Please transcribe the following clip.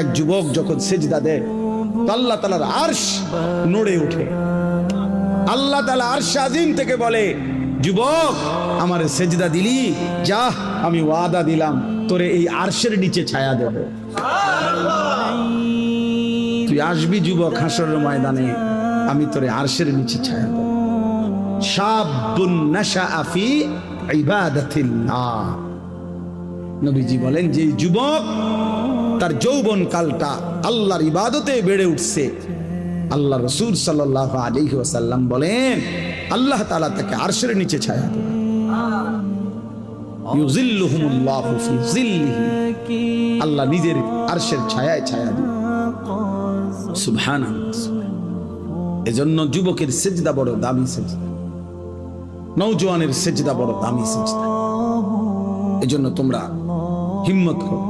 এক যুবক যখন সেজদা দেয় তো আল্লাহ তাআলার আরশ নড়ে ওঠে। আল্লাহ তাআলা আরশ আজিম থেকে বলে, যুবক আমার সেজদা দিলি, যা আমি ওয়াদা দিলাম তোরে এই আরশের নিচে ছায়া দেব। তুই আসবি যুবক হাসরের ময়দানে, আমি তোরে আরশের নিচে ছায়া দেব। শাবুন নাশাআ ফি ইবাদাতিল্লাহ। নবীজি বলেন যে যুবক তার যৌবন কালটা আল্লাহর ইবাদতে বেড়ে উঠছে, আল্লাহ রাসূল সাল্লাল্লাহু আলাইহি ওয়াসাল্লাম বলেন আল্লাহ তাআলা তাকে আরশের নিচে ছায়া দেবে। ইউজিল্লুহুমুল্লাহু ফি জিল্লিহি, আল্লাহ নিজের আরশের ছায়ায় ছায়া দিবে। সুবহানাল্লাহ। এজন্য যুবকের সেজদা বড় দামি সেজদা, নওজোয়ানের সেজদা বড় দামি সেজদা। এজন্য তোমরা হিম্মত করো।